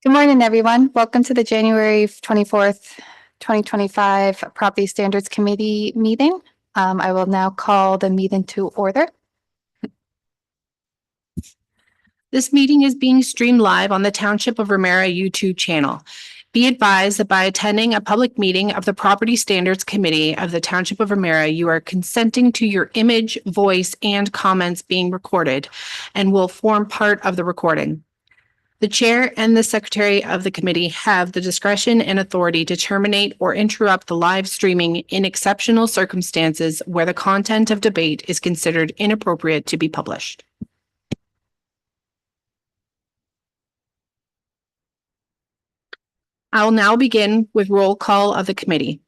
Good morning, everyone. Welcome to the January 24th, 2025 Property Standards Committee meeting. I will now call the meeting to order. This meeting is being streamed live on the Township of Ramara YouTube channel. Be advised that by attending a public meeting of the Property Standards Committee of the Township of Ramara, you are consenting to your image, voice, and comments being recorded and will form part of the recording. The chair and the secretary of the committee have the discretion and authority to terminate or interrupt the live streaming in exceptional circumstances where the content of debate is considered inappropriate to be published. I will now begin with roll call of the committee.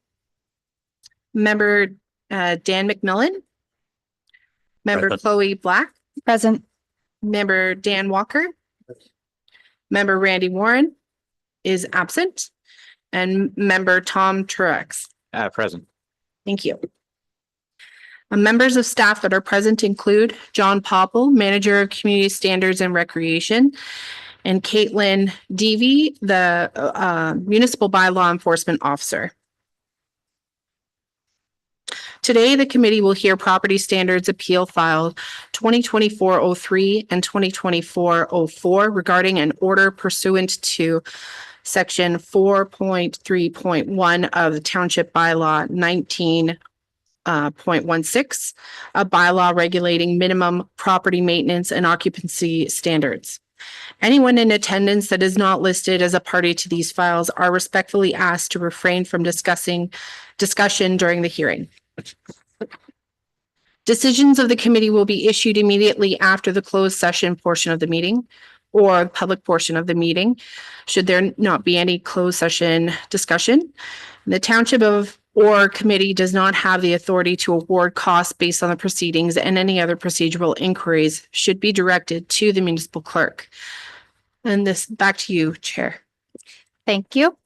Member Dan McMillan. Member Present. Chloe Black. Present. Member Dan Walker. Member Randy Warren is absent. And member Tom Truex. Present. Thank you. Members of staff that are present include John Popple, Manager of Community Standards and Recreation, and Caitlin Deavy, the Municipal Bylaw Enforcement Officer. Today, the committee will hear Property Standards Appeal File 2024-03 and 2024-04 regarding an order pursuant to Section 4.3.1 of the Township Bylaw 19.16, a bylaw regulating minimum property maintenance and occupancy standards. Anyone in attendance that is not listed as a party to these files are respectfully asked to refrain from discussion during the hearing. Decisions of the committee will be issued immediately after the closed session portion of the meeting or public portion of the meeting, should there not be any closed session discussion. The township or committee does not have the authority to award costs based on the proceedings, and any other procedural inquiries should be directed to the municipal clerk. And this back to you, Chair. Thank you.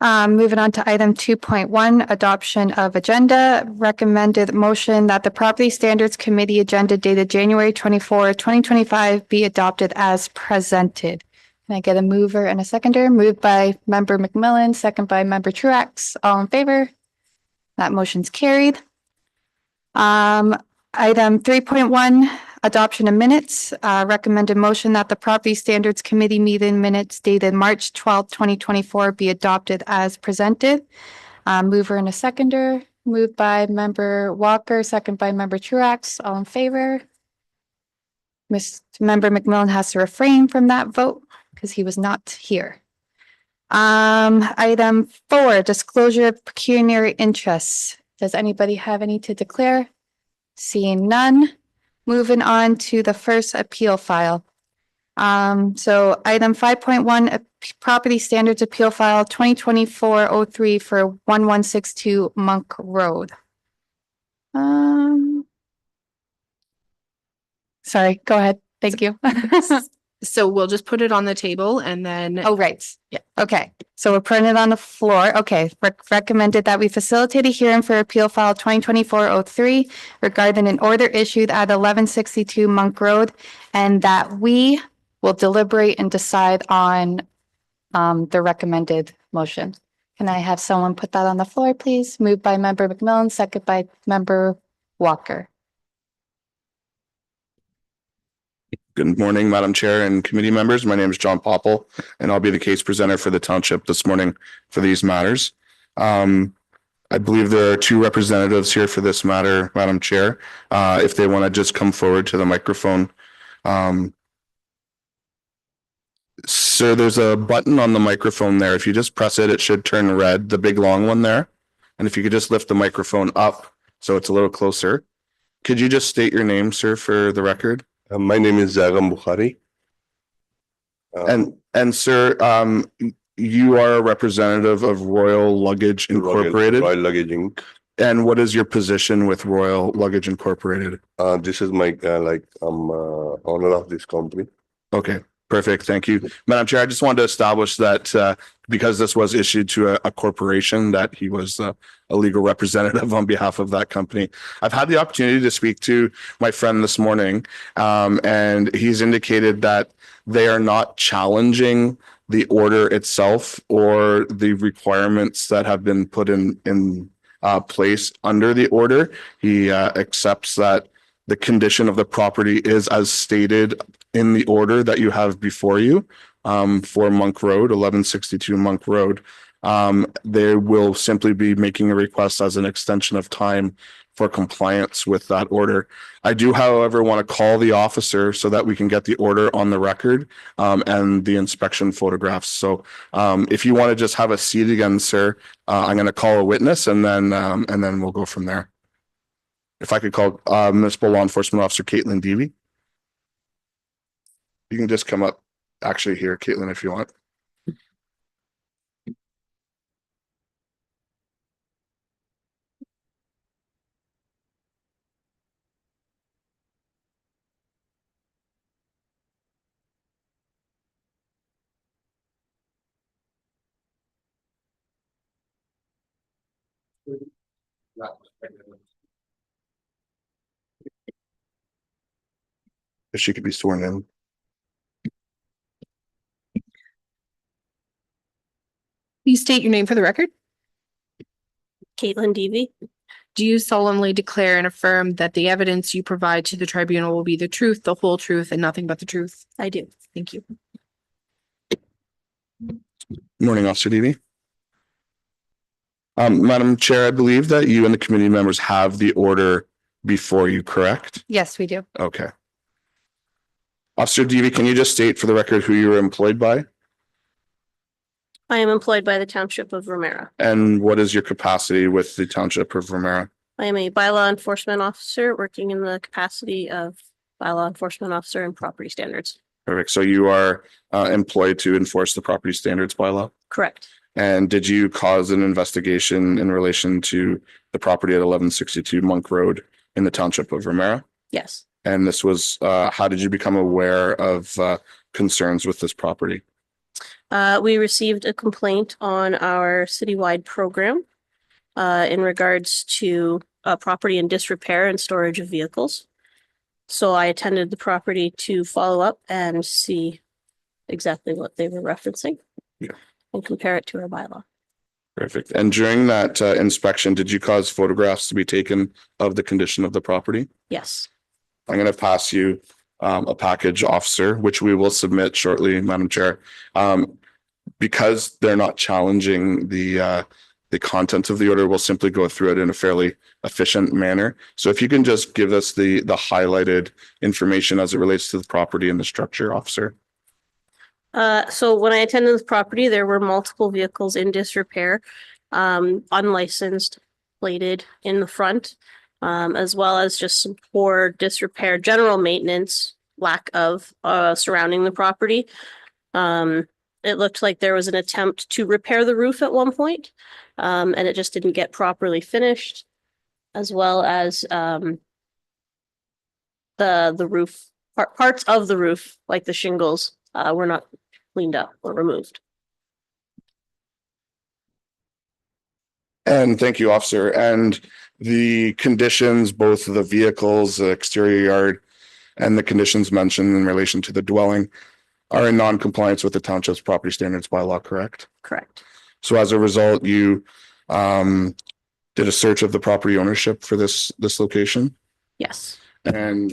Moving on to item 2.1, adoption of agenda. Recommended motion that the Property Standards Committee agenda dated January 24, 2025 be adopted as presented. Can I get a mover and a seconder? Moved by member McMillan, second by member Truax. All in favor? That motion's carried. Item 3.1, adoption of minutes. Recommended motion that the Property Standards Committee meeting minutes dated March 12th, 2024 be adopted as presented. Mover and a seconder. Moved by member Walker, second by member Truax. All in favor? Member McMillan has to refrain from that vote because he was not here. Item 4, disclosure of pecuniary interests. Does anybody have any to declare? Seeing none. Moving on to the first appeal file. So item 5.1, Property Standards Appeal File 2024-03 for 1162 Monk Road. Sorry, go ahead. Thank you. So we'll just put it on the table and then. Oh, right. Yeah. Okay. So we're putting it on the floor. Okay. Recommended that we facilitate a hearing for Appeal File 2024-03 regarding an order issued at 1162 Monk Road, and that we will deliberate and decide on the recommended motion. Can I have someone put that on the floor, please? Moved by member McMillan, second by member Walker. Good morning, Madam Chair and committee members. My name is John Popple, and I'll be the case presenter for the township this morning for these matters. I believe there are two representatives here for this matter, Madam Chair. If they want to just come forward to the microphone. Sir, there's a button on the microphone there. If you just press it, it should turn red, the big long one there. And if you could just lift the microphone up so it's a little closer. Could you just state your name, sir, for the record? My name is Zagam Bukhari. And sir, you are a representative of Royal Luggage Incorporated. Royal Luggage Inc. And what is your position with Royal Luggage Incorporated? This is my I'm owner of this company. Okay. Perfect. Thank you. Madam Chair, I just wanted to establish that because this was issued to a corporation, that he was a legal representative on behalf of that company. I've had the opportunity to speak to my friend this morning, and he's indicated that they are not challenging the order itself or the requirements that have been put in place under the order. He accepts that the condition of the property is as stated in the order that you have before you for Monk Road, 1162 Monk Road. They will simply be making a request as an extension of time for compliance with that order. I do, however, want to call the officer so that we can get the order on the record and the inspection photographs. So if you want to just have a seat again, sir, I'm going to call a witness and then we'll go from there. If I could call Municipal Law Enforcement Officer Caitlin Deavy. You can just come up actually here, Caitlin, if you want. If she could be sworn in. Please state your name for the record. Caitlin Deavy. Do you solemnly declare and affirm that the evidence you provide to the tribunal will be the truth, the whole truth, and nothing but the truth? I do. Thank you. Morning, Officer Deavy. Madam Chair, I believe that you and the committee members have the order before you, correct? Yes, we do. Okay. Officer Deavy, can you just state for the record who you were employed by? I am employed by the Township of Ramara. And what is your capacity with the Township of Ramara? I am a bylaw enforcement officer working in the capacity of bylaw enforcement officer and property standards. Perfect. So you are employed to enforce the property standards bylaw? Correct. And did you cause an investigation in relation to the property at 1162 Monk Road in the Township of Ramara? Yes. And this was, how did you become aware of concerns with this property? We received a complaint on our citywide program in regards to property in disrepair and storage of vehicles. So I attended the property to follow up and see exactly what they were referencing. Yeah. And compare it to our bylaw. Perfect. And during that inspection, did you cause photographs to be taken of the condition of the property? Yes. I'm going to pass you a package, officer, which we will submit shortly, Madam Chair. Because they're not challenging the content of the order, we'll simply go through it in a fairly efficient manner. So if you can just give us the highlighted information as it relates to the property and the structure, officer. So when I attended the property, there were multiple vehicles in disrepair, unlicensed, plated in the front, as well as just some poor disrepair, general maintenance, lack of surrounding the property. It looked like there was an attempt to repair the roof at one point, and it just didn't get properly finished, as well as the roof, parts of the roof, like the shingles, were not cleaned up or removed. And thank you, officer. And the conditions, both of the vehicles, the exterior yard, and the conditions mentioned in relation to the dwelling are in non-compliance with the township's property standards bylaw, correct? Correct. So as a result, you did a search of the property ownership for this location? Yes. And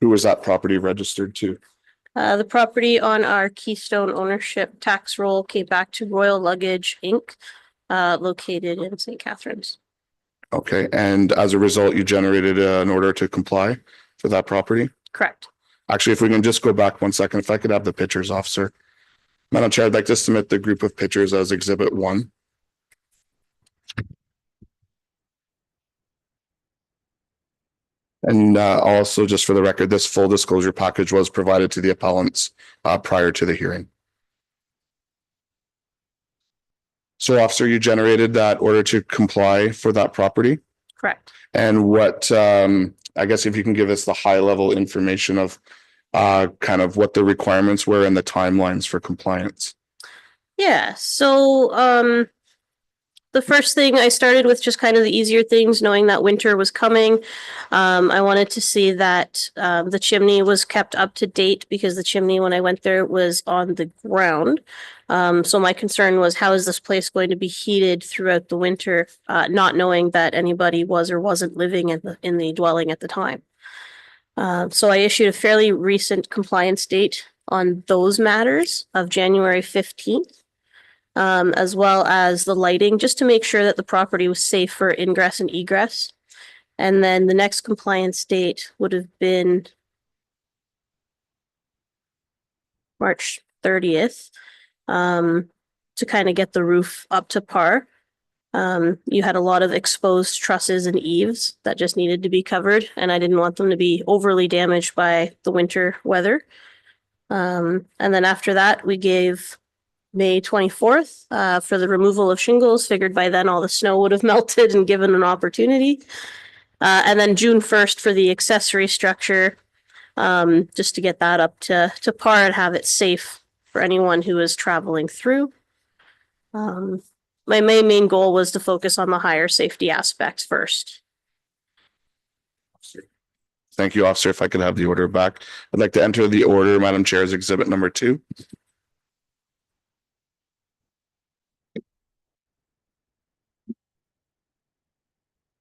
who was that property registered to? The property on our Keystone ownership tax roll came back to Royal Luggage, Inc., located in St. Catharines. Okay, and as a result, you generated an order to comply for that property? Correct. Actually, if we can just go back 1 second, if I could have the pictures, officer. Madam Chair, I'd like to submit the group of pictures as Exhibit 1. And also, just for the record, this full disclosure package was provided to the appellants prior to the hearing. So, officer, you generated that order to comply for that property? Correct. And what, I guess if you can give us the high level information of kind of what the requirements were and the timelines for compliance. Yeah, so the first thing I started with just kind of the easier things, knowing that winter was coming. I wanted to see that the chimney was kept up to date because the chimney, when I went there, was on the ground. So my concern was, how is this place going to be heated throughout the winter, not knowing that anybody was or wasn't living in the dwelling at the time. So I issued a fairly recent compliance date on those matters of January 15th. As well as the lighting, just to make sure that the property was safe for ingress and egress. And then the next compliance date would have been March 30th, to kind of get the roof up to par. You had a lot of exposed trusses and eaves that just needed to be covered, and I didn't want them to be overly damaged by the winter weather. And then after that, we gave May 24th for the removal of shingles. Figured by then all the snow would have melted and given an opportunity. And then June 1st for the accessory structure, just to get that up to par and have it safe for anyone who is traveling through. My main goal was to focus on the higher safety aspects first. Thank you, officer. If I could have the order back. I'd like to enter the order, Madam Chair, as exhibit number 2.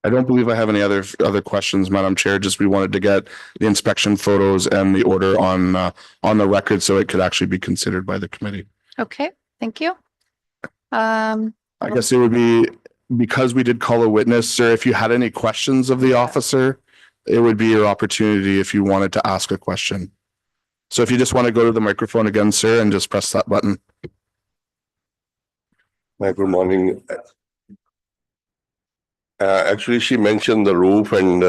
I don't believe I have any other questions, Madam Chair. Just we wanted to get the inspection photos and the order on the record so it could actually be considered by the committee. Okay, thank you. I guess it would be, because we did call a witness, sir, if you had any questions of the officer, it would be your opportunity if you wanted to ask a question. So if you just want to go to the microphone again, sir, and just press that button. Hi, good morning. Actually, she mentioned the roof and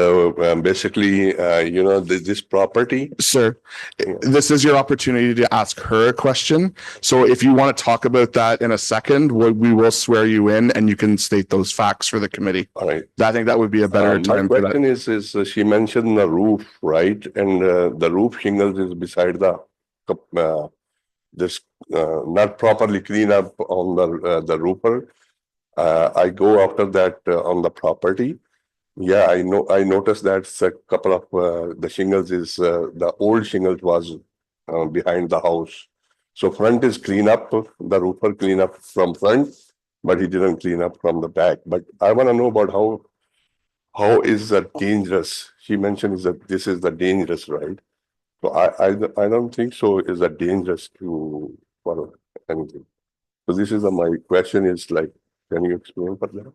basically, this property. Sir, this is your opportunity to ask her a question. So if you want to talk about that in a second, we will swear you in and you can state those facts for the committee. All right. I think that would be a better time for My question is she mentioned the roof, right? And the roof shingles is beside this not properly clean up on the roofer. I go after that on the property. Yeah, I know. I noticed that a couple of the shingles is the old shingles was behind the house. So front is clean up. The roofer clean up from front, but he didn't clean up from the back. But I want to know about how is that dangerous? She mentioned is that this is the dangerous, right? So I don't think so. Is that dangerous for anything? So this is my question is like. Can you explain for that?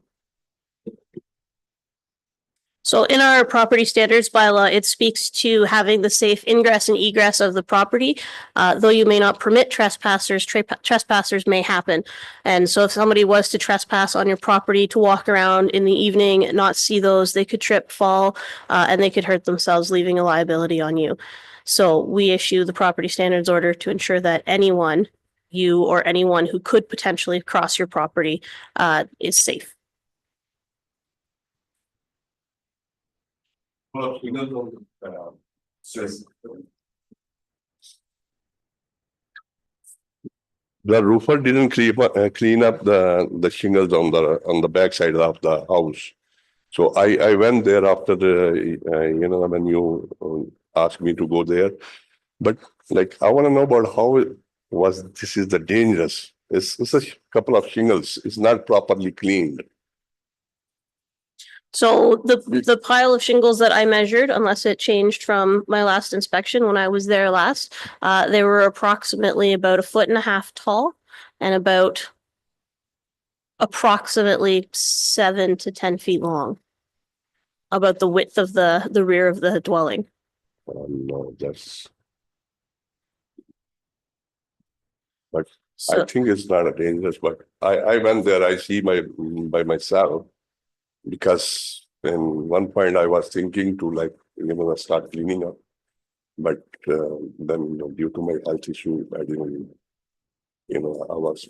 So in our property standards bylaw, it speaks to having the safe ingress and egress of the property. Though you may not permit trespassers, trespassers may happen. And so if somebody was to trespass on your property to walk around in the evening, not see those, they could trip, fall, and they could hurt themselves, leaving a liability on you. So we issue the property standards order to ensure that anyone, you or anyone who could potentially cross your property, is safe. Well, the roofer didn't clean up the shingles on the back side of the house. So I went there after when you asked me to go there. But like I want to know about how this is the dangerous. It's a couple of shingles. It's not properly cleaned. So the pile of shingles that I measured, unless it changed from my last inspection when I was there last, they were approximately about 1.5 feet tall and about approximately 7 to 10 feet long. About the width of the rear of the dwelling. No, that's. But So, I think it's not a dangerous, but I went there, I see by myself, because in one point I was thinking to start cleaning up. But then due to my health issue, I didn't, I was.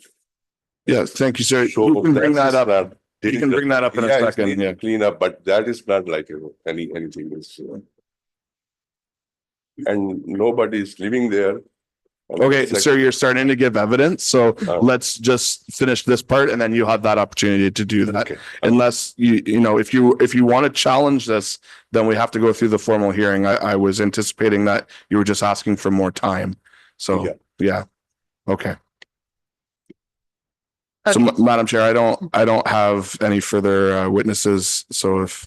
Yeah, thank you, sir. So You can bring that up. You can bring that up in a second. Yeah. Clean up, but that is not like anything is. and nobody is living there. And Okay, it's like, sir, you're starting to give evidence, so Uh, let's just finish this part and then you have that opportunity to do that. Okay. Unless if you want to challenge this, then we have to go through the formal hearing. I was anticipating that you were just asking for more time. So, Yeah. yeah. Okay. So, Okay. Madam Chair, I don't have any further witnesses. So if,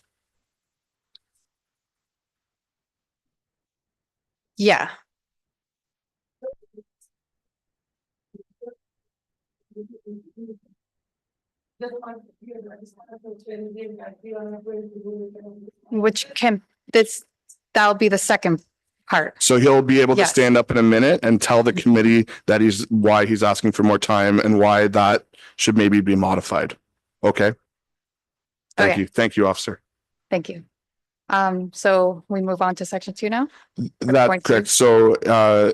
Yeah. Which can, that'll be the second part. so he'll be able to Yes. stand up in a minute and tell the committee that why he's asking for more time and why that should maybe be modified. Okay. Thank Okay. you. Thank you, officer. Thank you. So we move on to section 2 now? That's point correct. two. So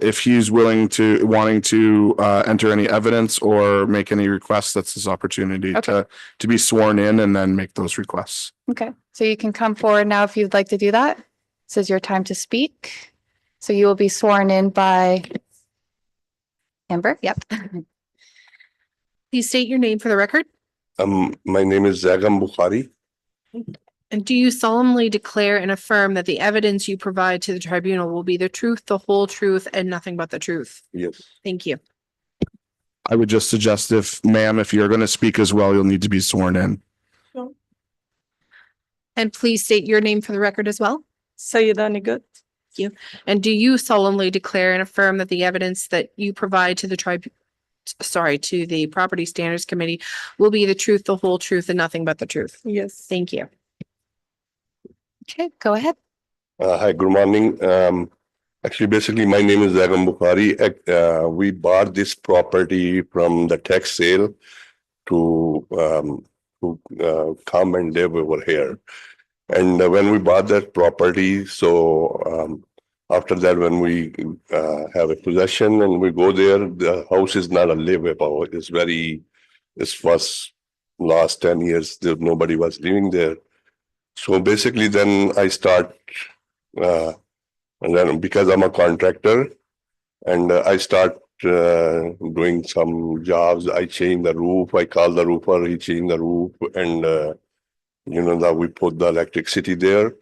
if he's wanting to enter any evidence or make any requests, that's his opportunity Okay. to be sworn in and then make those requests. Okay, so you can come forward now if you'd like to do that. This is your time to speak. So you will be sworn in by Amber. Yep. Please state your name for the record. my name is Zagam Bukhari. And do you solemnly declare and affirm that the evidence you provide to the tribunal will be the truth, the whole truth, and nothing but the truth? Yes. Thank you. I would just suggest if you're going to speak as well, you'll need to be sworn in. And please state your name for the record as well. Sayyida Nigut. And do you solemnly declare and affirm that the evidence that you provide to the to the Property Standards Committee will be the truth, the whole truth, and nothing but the truth? Yes. Thank you. Okay, go ahead. Hi, good morning. Actually, basically, my name is Zagam Bukhari. We bought this property from the tax sale to come and live over here. And when we bought that property, so after that, when we have a possession and we go there, the house is not a livable. It's was last 10 years, nobody was living there. So basically, then I start, and then because I'm a contractor, and I start doing some jobs. I change the roof. I call the roofer. He changed the roof, and that we put the electricity there.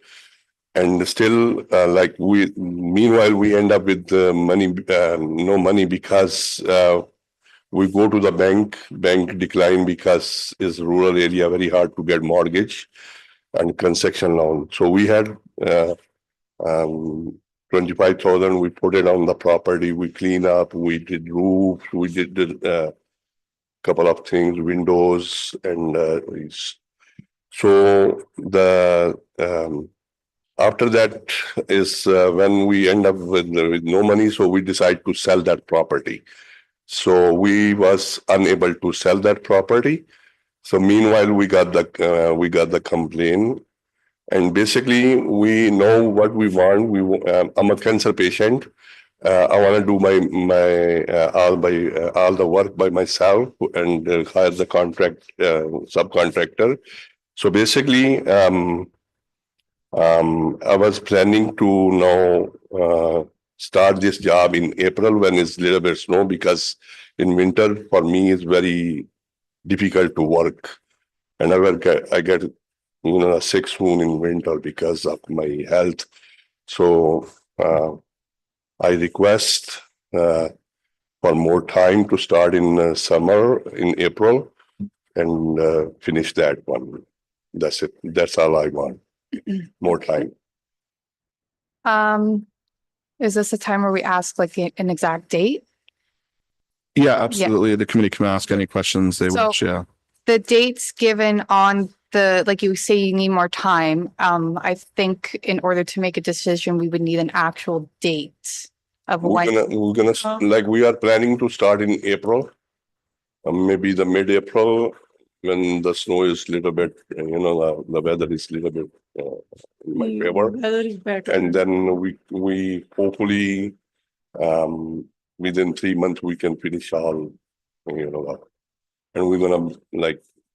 And still, meanwhile, we end up with money, no money because we go to the bank decline because it's rural area, very hard to get mortgage and construction loan. So we had 25,000. We put it on the property. We clean up. We did roof. We did couple of things, windows, and so the after that is when we end up with no money. So we decide to sell that property. So we was unable to sell that property. So meanwhile, we got the complaint, and basically we know what we want. I'm a cancer patient. I want to do all the work by myself and hire the subcontractor. So basically, I was planning to now start this job in April when it's a little bit snow, because in winter for me it's very difficult to work, and I get a sick soon in winter because of my health. So I request for more time to start in summer in April and finish that one. That's it. That's all I want. More time. Is this a time where we ask like an exact date? Yeah, absolutely. The committee can ask any questions they So- wish. Yeah. The dates given on like you say you need more time. I think in order to make a decision, we would need an actual date of when. We are planning to start in April, maybe the mid-April, when the snow is a little bit, the weather is a little bit in my favor. Weather is better. And then we hopefully within 3 months we can finish all, and we're gonna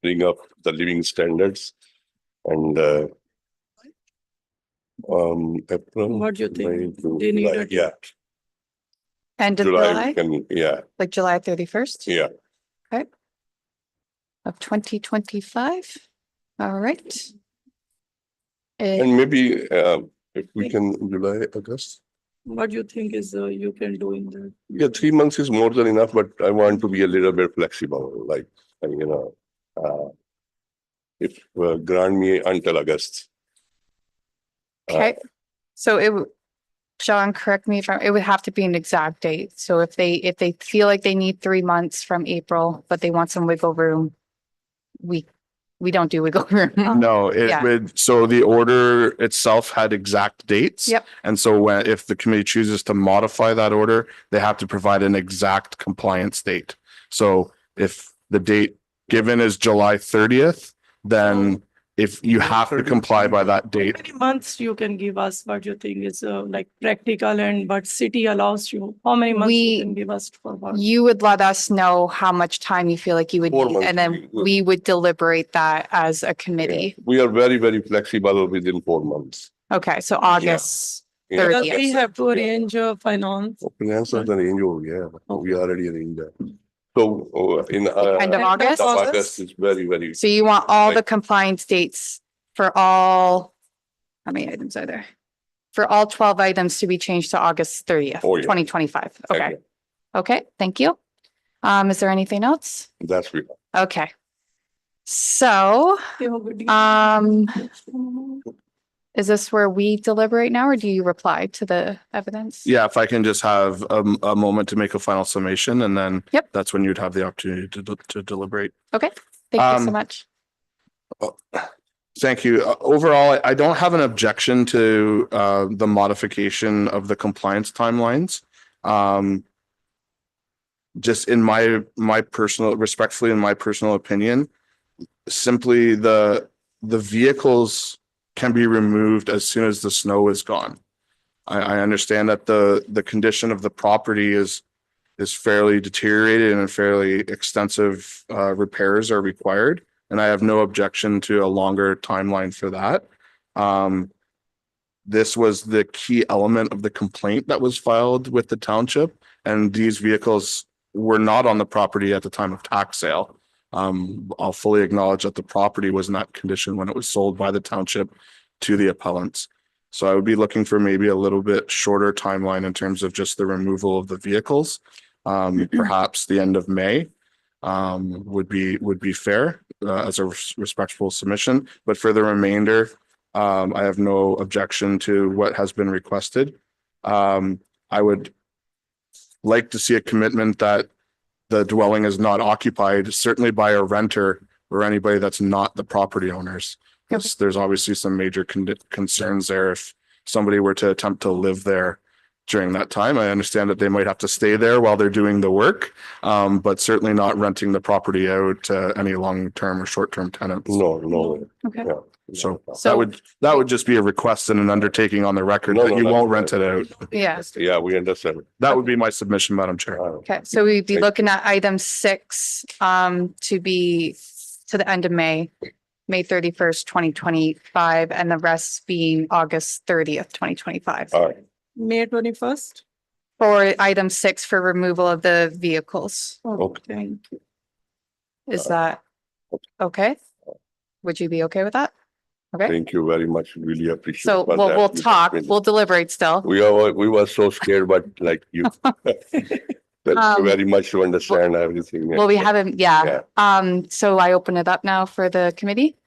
bring up the living standards and April. What do you think? May, June, They need July. a- Yeah, End of July, July, yeah, like July 31st yeah. of 2025. All right. And maybe, if we can, July, August. What do you think is you can do in that? Yeah, 3 months is more than enough, but I want to be a little bit flexible, like, if grant me until August. Okay, so John, correct me if it would have to be an exact date. So if they feel like they need 3 months from April, but they want some wiggle room, we don't do wiggle room. No, it Yeah. would, so the order itself had exact dates. Yep. And so if the committee chooses to modify that order, they have to provide an exact compliance date. So if the date given is July 30th, then if you have to comply by that How date, many months you can give us? What do you think is like practical and but city allows you? How many months you can give us for work? You would let us know how much time you feel like you would 4 need, months and then would be good. we would deliberate that as a Yeah. committee. We are very, very flexible within 4 months. Okay, so August Yeah. 30th. Because we have to arrange finance. Finance is an angel, yeah, we already arranged that. So, in, End of August? August is very, very, So you want all the compliance dates for all, how many items are there? For all 12 items to be changed to August 30th, Oh, yeah. 2025. Okay, Okay. okay, thank you. Is there anything else? that's real. Okay. So, is this where we deliberate now, or do you reply to the evidence? yeah, if I can just have a moment to make a final summation, and then Yep. that's when you'd have the opportunity to deliberate. Okay, thank you so Um, much. Thank you. Overall, I don't have an objection to the modification of the compliance timelines. Just in my personal, respectfully, in my personal opinion, simply the vehicles can be removed as soon as the snow is gone. I understand that the condition of the property is fairly deteriorated and fairly extensive repairs are required. And I have no objection to a longer timeline for that. This was the key element of the complaint that was filed with the township, and these vehicles were not on the property at the time of tax sale. I'll fully acknowledge that the property was in that condition when it was sold by the township to the appellants. So I would be looking for maybe a little bit shorter timeline in terms of just the removal of the vehicles. Perhaps the end of May would be fair as a respectful submission, but for the remainder, I have no objection to what has been requested. I would like to see a commitment that the dwelling is not occupied, certainly by a renter or anybody that's not the property owners. Because there's obviously some major concerns there if somebody were to attempt to live there during that time. I understand that they might have to stay there while they're doing the work, but certainly not renting the property out to any long-term or short-term tenants. No. Okay. Yeah. So So- that would just be a request and an undertaking on the record that you won't rent it out. Yeah. Yeah, we understand. That would be my submission, Madam Chair. Okay, so we'd be Thank- looking at item 6, to be to the end of May, May 31st, 2025, and the rest being August 30th, 2025. All right, May 21st? For item 6 for removal of the vehicles. Okay. Thank you. Is that okay? Would you be okay with that? Okay, thank you very much. Really appreciate. so for we'll that. talk, we'll deliberate still. We were so scared, but like you. Thank you very much to understand everything. Well, we haven't, yeah. Yeah. So I open it up now for the committee.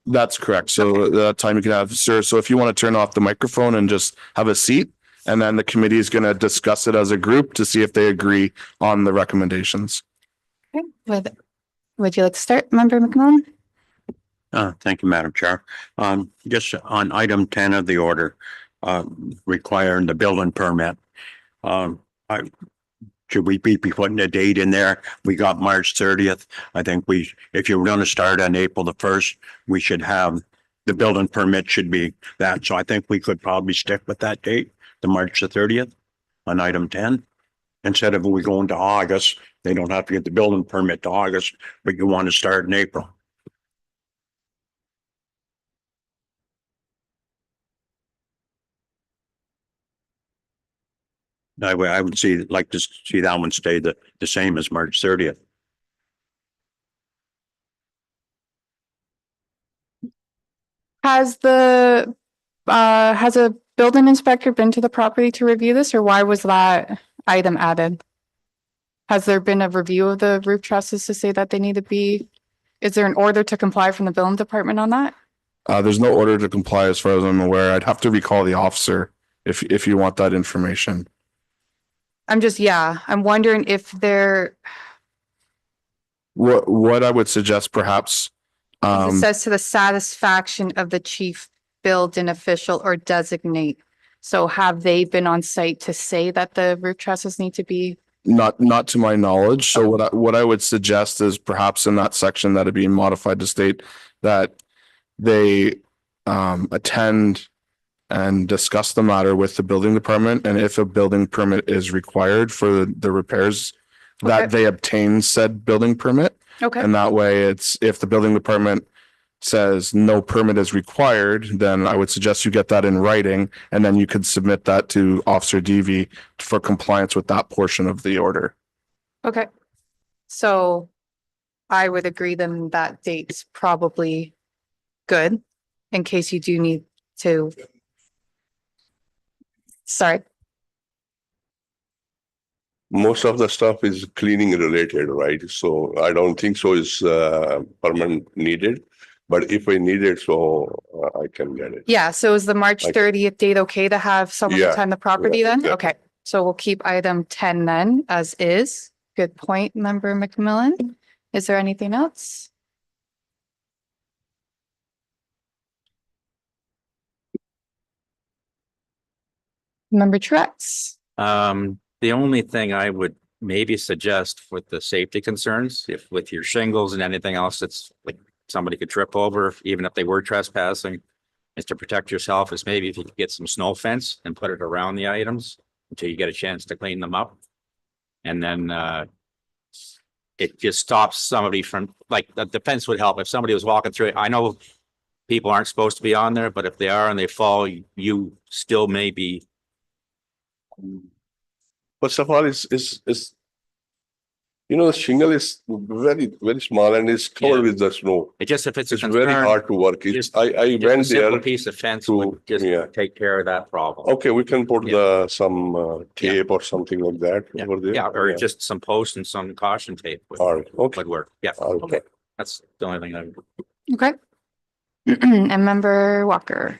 That's correct. So that time you can have, sir. So if you want to turn off the microphone and just have a seat, and then the committee is going to discuss it as a group to see if they agree on the recommendations. Okay, would you like to start, Member McMillan? Thank you, Madam Chair. Just on item 10 of the order, requiring the building permit. Should we be putting a date in there? We got March 30th. I think if you're going to start on April the 1st, we should have, the building permit should be that. So I think we could probably stick with that date, the March the 30th on item 10. Instead of we going to August, they don't have to get the building permit to August, but you want to start in April. I would like to see that one stay the same as March 30th. Has has a building inspector been to the property to review this, or why was that item added? Has there been a review of the roof trusses to say that they need to be, is there an order to comply from the building department on that? There's no order to comply as far as I'm aware. I'd have to recall the officer if you want that information. I'm wondering if there, What I would suggest perhaps, it says to the satisfaction of the chief building official or designate. So have they been on site to say that the roof trusses need to be? not to my knowledge. So what I would suggest is perhaps in that section that it be modified to state that they attend and discuss the matter with the building department, and if a building permit is required for the repairs, that Okay. they obtain said building permit. Okay, And that way it's, if the building department says no permit is required, then I would suggest you get that in writing, and then you could submit that to Officer Devy for compliance with that portion of the order. okay. So I would agree then that date's probably good in case you do need to. Sorry, Most of the stuff is cleaning related, right? So I don't think so is permanent needed. But if I need it, so I can get it. yeah, so is the March Okay. 30th date okay to have someone Yeah, attend the property yeah, then? yeah. Okay, so we'll keep item 10 then as is. Good point, Member McMillan. Is there anything else? Member Truex? The only thing I would maybe suggest with the safety concerns, if with your shingles and anything else that's like somebody could trip over, even if they were trespassing, is to protect yourself, is maybe if you could get some snow fence and put it around the items until you get a chance to clean them up. And then it just stops somebody from, like, the fence would help if somebody was walking through it. I know people aren't supposed to be on there, but if they are and they fall, you still may be. First of all, the shingle is very, very small and it's covered Yeah. with the snow. It just, if it's a It's very concern, hard to work. It's, just- I just a went simple there. piece of fence to- would just yeah. take care of that problem. Okay, we can put Yeah. some tape or something like that Yeah. over there. Yeah, or just some posts and some caution tape All right, okay. would work. Yeah, All right. okay. That's the only thing I would. Okay. And Member Walker?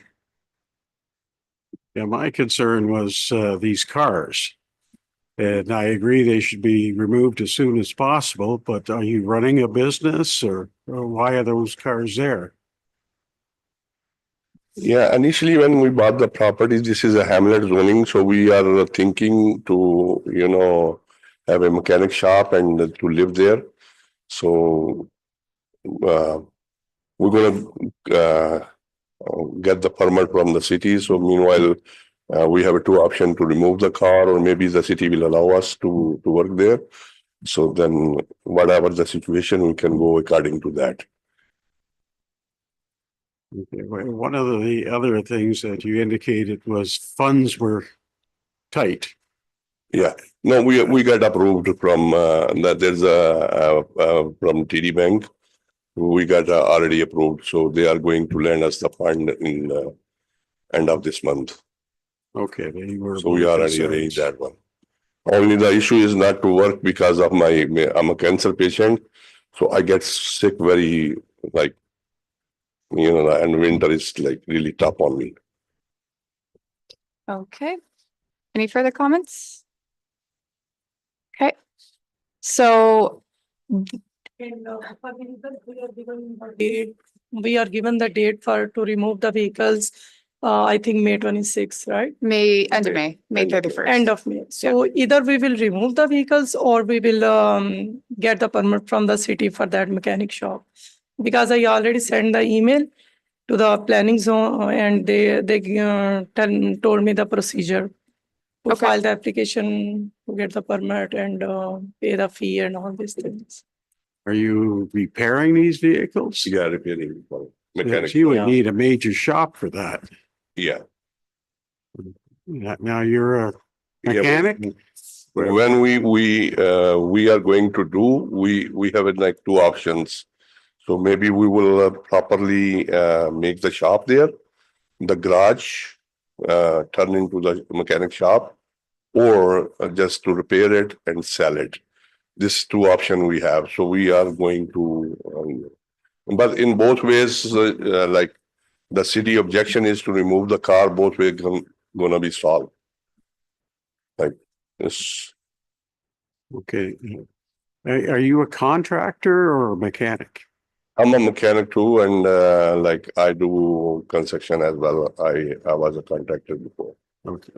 Yeah, my concern was these cars. And I agree they should be removed as soon as possible, but are you running a business or why are those cars there? Yeah, initially when we bought the property, this is a hamlet zoning, so we are thinking to, have a mechanic shop and to live there. So we're gonna get the permit from the city. So meanwhile, we have two options to remove the car, or maybe the city will allow us to work there. So then whatever the situation, we can go according to that. Okay, one of the other things that you indicated was funds were tight. Yeah, no, we got approved from that there's from TD Bank. We got already approved, so they are going to lend us the fund in end of this month. Okay, they were. So we already arranged that one. Only the issue is not to work because of I'm a cancer patient, so I get sick very and winter is like really tough on me. Okay. Any further comments? Okay. So And we are given the date to remove the vehicles, I think May 26th, right? end of May 31st. End of May. So either we will remove the vehicles or we will get the permit from the city for that mechanic shop. Because I already sent the email to the planning zone and they told me the procedure to Okay. file the application to get the permit and pay the fee and all these things. Are you repairing these vehicles? Yeah, repairing mechanic. You would Yeah. need a major shop for that. Yeah, Now you're a mechanic? When we are going to do, we have it like two options. So maybe we will properly make the shop there, the garage turn into the mechanic shop, or just to repair it and sell it. This two option we have. So we are going to, but in both ways, like the city objection is to remove the car. Both ways gonna be solved. Like this. Okay. Are you a contractor or a mechanic? I'm a mechanic too, and like I do construction as well. I was a contractor before. Okay.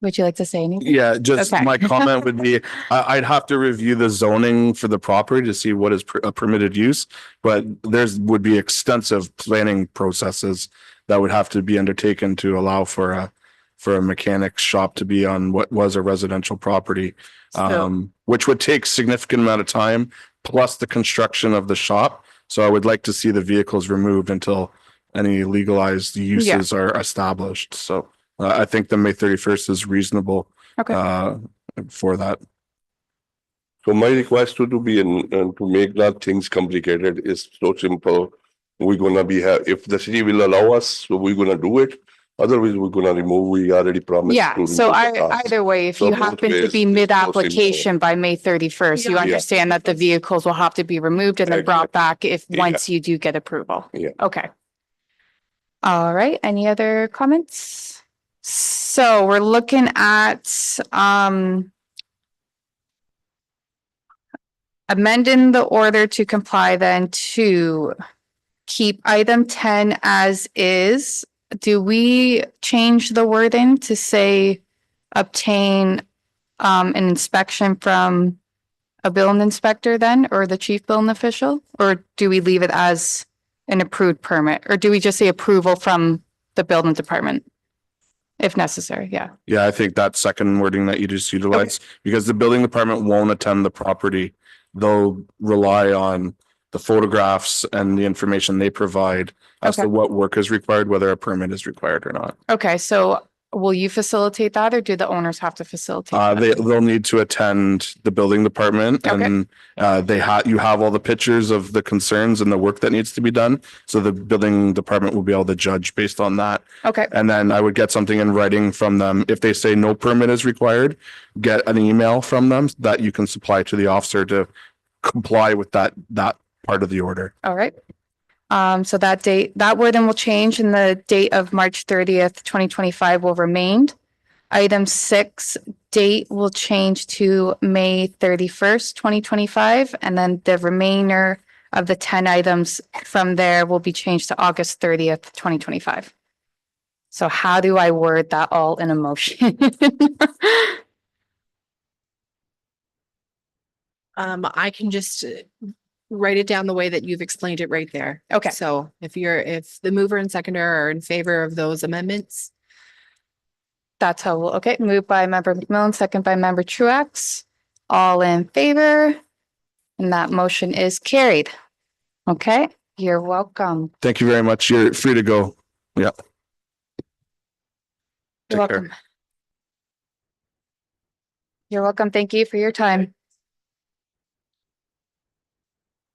Would you like to say anything? Yeah, just Okay. my comment would be, I'd have to review the zoning for the property to see what is a permitted use. But would be extensive planning processes that would have to be undertaken to allow for a mechanic shop to be on what was a residential property. Which would take significant amount of time, plus the construction of the shop. So I would like to see the vehicles removed until any legalized uses are established. So I think the May 31st is reasonable Okay. for that. So my request to be and to make that things complicated is so simple. We're gonna be if the city will allow us, so we're gonna do it. Otherwise, we're gonna remove. We already promised. Yeah, to so remove the cars. either way, if So you both happen to ways, be it's so mid-application by May 31st, you Yeah. understand that the vehicles will have to be removed and then brought back Yeah. once you do get approval. Yeah. Okay. All right, any other comments? So we're looking at amending the order to comply then to keep item 10 as is. Do we change the wording to say obtain an inspection from a building inspector then, or the chief building official? Or do we leave it as an approved permit? Or do we just say approval from the building department? If necessary, yeah. Yeah, I think that second wording that you just utilized, because the building department won't attend the property. They'll rely on the photographs and the information they provide as Okay. to what work is required, whether a permit is required or not. Okay, so will you facilitate that or do the owners have to facilitate? that? They'll need to attend the building department Okay. and you have all the pictures of the concerns and the work that needs to be done. So the building department will be able to judge based on that. Okay, And then I would get something in writing from them. If they say no permit is required, get an email from them that you can supply to the officer to comply with that part of the order. all right. So that wording will change and the date of March 30th, 2025 will remain. Item 6, date will change to May 31st, 2025, and then the remainder of the 10 items from there will be changed to August 30th, 2025. So how do I word that all in a motion? I can just write it down the way that you've explained it right there. Okay. So if the mover and seconder are in favor of those amendments, That's how we'll, okay, moved by member McMillan, second by member Truax. All in favor? And that motion is carried. Okay, you're welcome. Thank you very much. You're free to go. Yeah. You're Take care. welcome. You're welcome. Thank you for your time.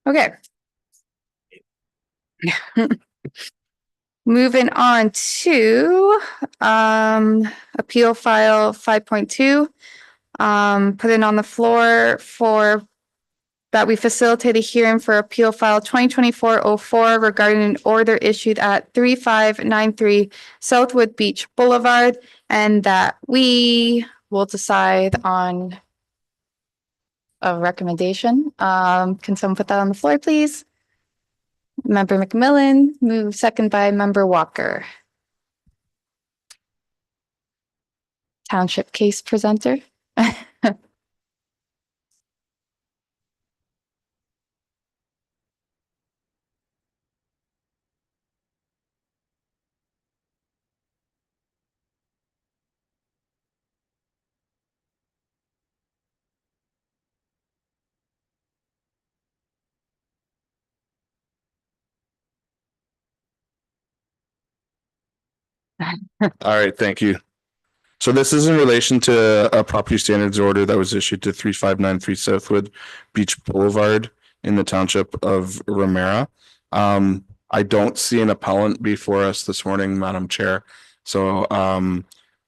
Okay. Moving on to appeal file 5.2. Put it on the floor for that we facilitate a hearing for appeal file 2024-04 regarding an order issued at 3593 Southwood Beach Boulevard, and that we will decide on a recommendation. Can someone put that on the floor, please? Member McMillan, move second by member Walker. Township case presenter. All right, thank you. So this is in relation to a property standards order that was issued to 3593 Southwood Beach Boulevard in the Township of Ramara. I don't see an appellant before us this morning, Madam Chair. So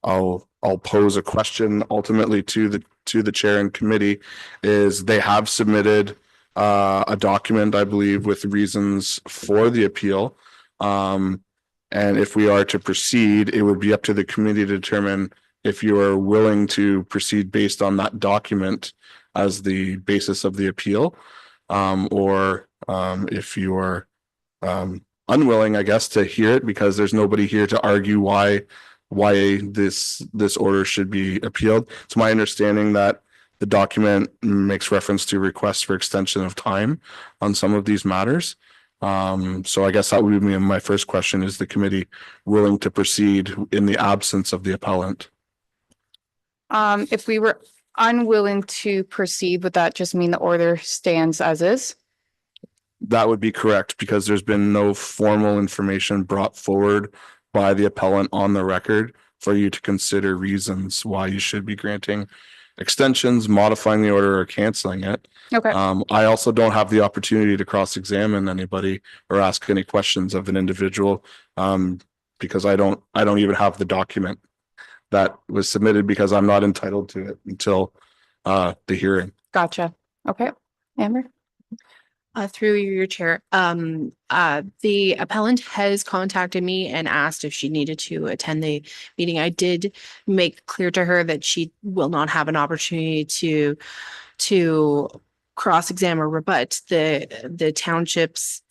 I'll pose a question ultimately to the chair and committee. Is they have submitted a document, I believe, with reasons for the appeal. And if we are to proceed, it would be up to the committee to determine if you are willing to proceed based on that document as the basis of the appeal, or if you are unwilling, I guess, to hear it because there's nobody here to argue why this order should be appealed. It's my understanding that the document makes reference to requests for extension of time on some of these matters. So I guess that would be my first question. Is the committee willing to proceed in the absence of the appellant? If we were unwilling to proceed, would that just mean the order stands as is? That would be correct because there's been no formal information brought forward by the appellant on the record for you to consider reasons why you should be granting extensions, modifying the order, or canceling it. Okay. I also don't have the opportunity to cross-examine anybody or ask any questions of an individual because I don't even have the document that was submitted because I'm not entitled to it until the hearing. Gotcha. Okay. Amber? Through your chair, the appellant has contacted me and asked if she needed to attend the meeting. I did make clear to her that she will not have an opportunity to cross-examine or rebut the township's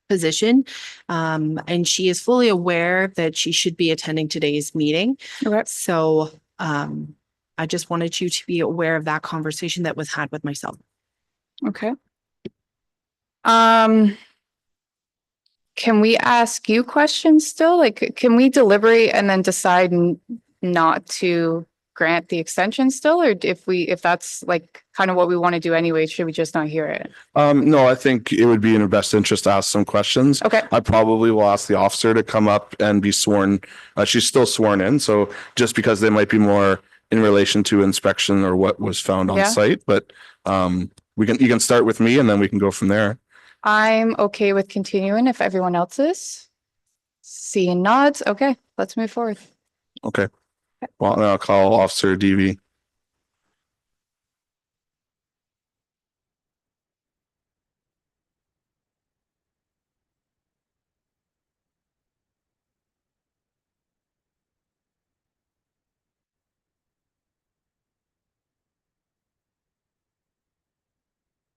position. And she is fully aware that she should be attending today's meeting. Okay. So I just wanted you to be aware of that conversation that was had with myself. Okay. Can we ask you questions still? Like, can we deliberate and then decide not to grant the extension still? Or if that's like kind of what we want to do anyway, should we just not hear it? No, I think it would be in her best interest to ask some questions. Okay. I probably will ask the officer to come up and be sworn. She's still sworn in, so just because they might be more in relation to inspection or what was found on Yeah. site, but you can start with me and then we can go from there. I'm okay with continuing if everyone else is. Seeing nods. Okay, let's move forward. Okay. Well, then I'll call Officer DV.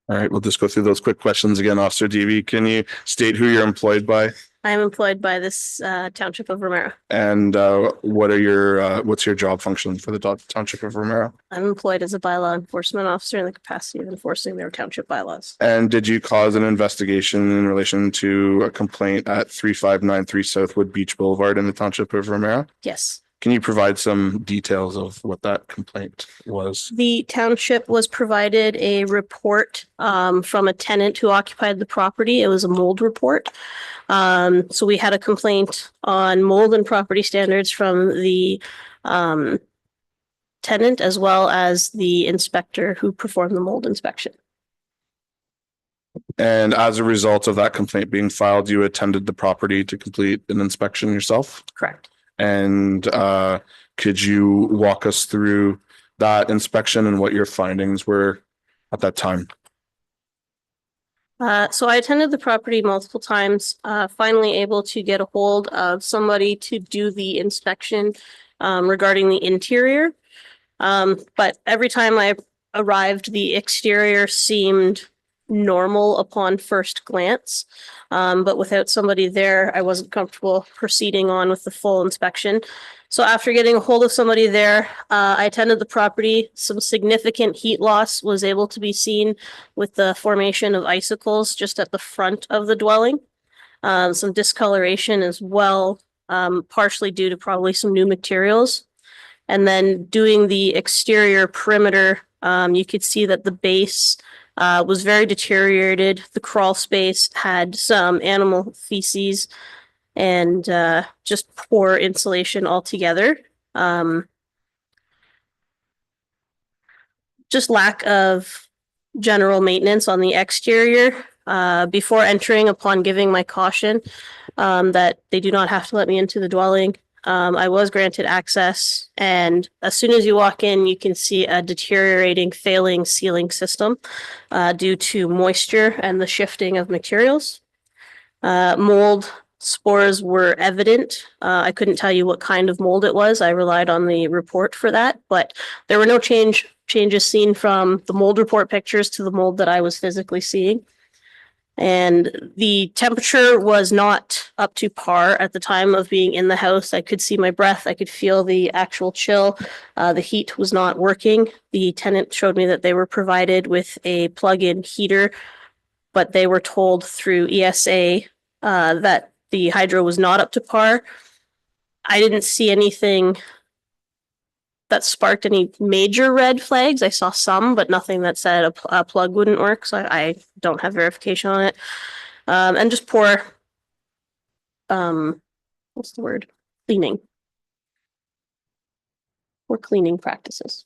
All right, we'll just go through those quick questions again. Officer DV, can you state who you're employed by? I'm employed by this Township of Ramara. And what's your job function for the Township of Ramara? I'm employed as a bylaw enforcement officer in the capacity of enforcing their township bylaws. And did you cause an investigation in relation to a complaint at 3593 Southwood Beach Boulevard in the Township of Ramara? Yes. Can you provide some details of what that complaint was? The township was provided a report from a tenant who occupied the property. It was a mold report. So we had a complaint on mold and property standards from the tenant as well as the inspector who performed the mold inspection. And as a result of that complaint being filed, you attended the property to complete an inspection yourself? Correct. And could you walk us through that inspection and what your findings were at that time? So I attended the property multiple times, finally able to get a hold of somebody to do the inspection regarding the interior. But every time I arrived, the exterior seemed normal upon first glance. But without somebody there, I wasn't comfortable proceeding on with the full inspection. So after getting a hold of somebody there, I attended the property. Some significant heat loss was able to be seen with the formation of icicles just at the front of the dwelling. Some discoloration as well, partially due to probably some new materials. And then doing the exterior perimeter, you could see that the base was very deteriorated. The crawl space had some animal feces and just poor insulation altogether. Just lack of general maintenance on the exterior. Before entering, upon giving my caution that they do not have to let me into the dwelling, I was granted access, and as soon as you walk in, you can see a deteriorating, failing ceiling system due to moisture and the shifting of materials. Mold spores were evident. I couldn't tell you what kind of mold it was. I relied on the report for that, but there were no changes seen from the mold report pictures to the mold that I was physically seeing. And the temperature was not up to par at the time of being in the house. I could see my breath. I could feel the actual chill. The heat was not working. The tenant showed me that they were provided with a plug-in heater, but they were told through ESA that the hydro was not up to par. I didn't see anything that sparked any major red flags. I saw some, but nothing that said a plug wouldn't work. So I don't have verification on it. And just poor, what's the word? Cleaning. Poor cleaning practices.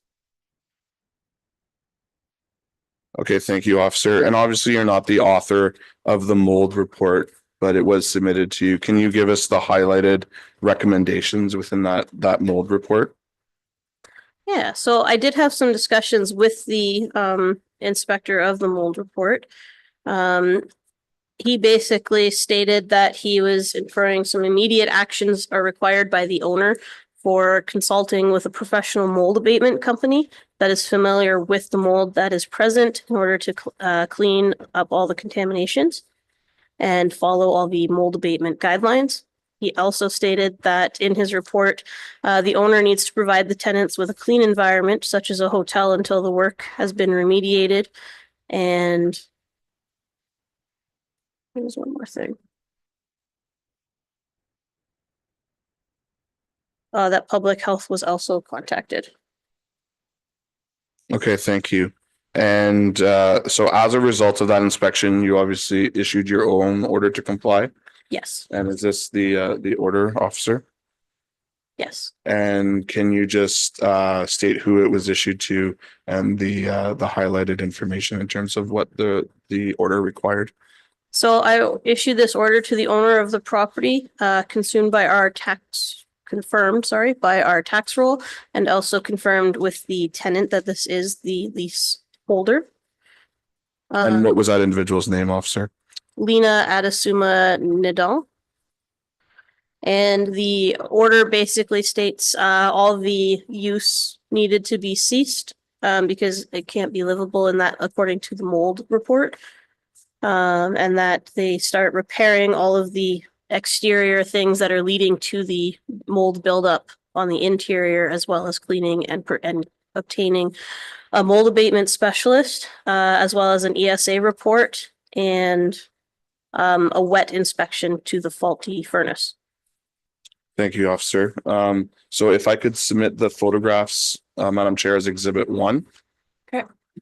Okay, thank you, officer. And obviously you're not the author of the mold report, but it was submitted to you. Can you give us the highlighted recommendations within that mold report? Yeah, so I did have some discussions with the inspector of the mold report. He basically stated that he was inferring some immediate actions are required by the owner for consulting with a professional mold abatement company that is familiar with the mold that is present in order to clean up all the contaminations and follow all the mold abatement guidelines. He also stated that in his report, the owner needs to provide the tenants with a clean environment, such as a hotel, until the work has been remediated. And there's one more thing. That public health was also contacted. Okay, thank you. And so as a result of that inspection, you obviously issued your own order to comply? Yes, And is this the order, officer? yes. And can you just state who it was issued to and the highlighted information in terms of what the order required? So I issued this order to the owner of the property, confirmed by our tax roll, and also confirmed with the tenant that this is the lease holder. And what was that individual's name, officer? Lena Adesuma Nidal. And the order basically states all the use needed to be ceased because it can't be livable in that according to the mold report. And that they start repairing all of the exterior things that are leading to the mold buildup on the interior, as well as cleaning and obtaining a mold abatement specialist, as well as an ESA report and a wet inspection to the faulty furnace. Thank you, officer. So if I could submit the photographs, Madam Chair, as Exhibit 1.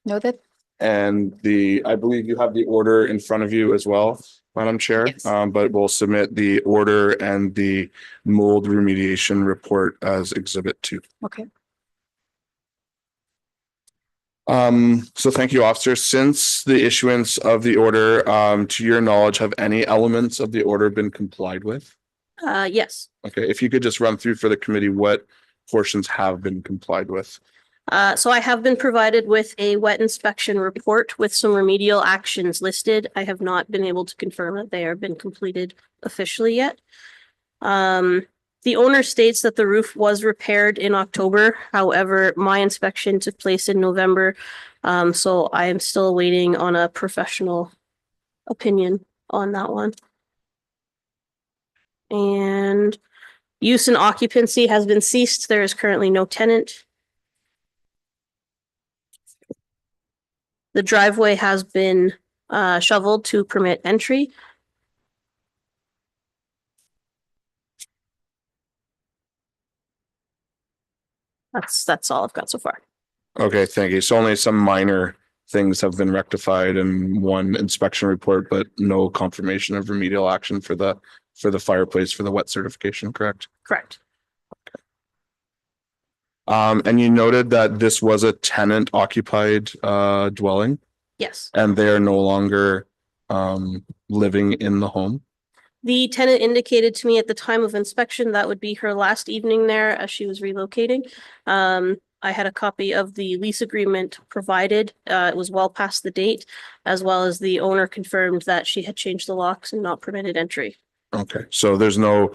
Noted. And I believe you have the order in front of you as well, Madam Chair. Yes. But we'll submit the order and the mold remediation report as Exhibit 2. Okay. So thank you, officer. Since the issuance of the order, to your knowledge, have any elements of the order been complied with? Yes. Okay, if you could just run through for the committee what portions have been complied with. So I have been provided with a wet inspection report with some remedial actions listed. I have not been able to confirm that they have been completed officially yet. The owner states that the roof was repaired in October. However, my inspection took place in November. So I am still waiting on a professional opinion on that one. And use and occupancy has been ceased. There is currently no tenant. The driveway has been shoveled to permit entry. That's all I've got so far. Okay, thank you. So only some minor things have been rectified and one inspection report, but no confirmation of remedial action for the for the fireplace for the wet certification, correct? Correct. And you noted that this was a tenant occupied dwelling Yes. and they are no longer living in the home. The tenant indicated to me at the time of inspection that would be her last evening there as she was relocating. I had a copy of the lease agreement provided. It was well past the date, as well as the owner confirmed that she had changed the locks and not permitted entry. Okay, so there's no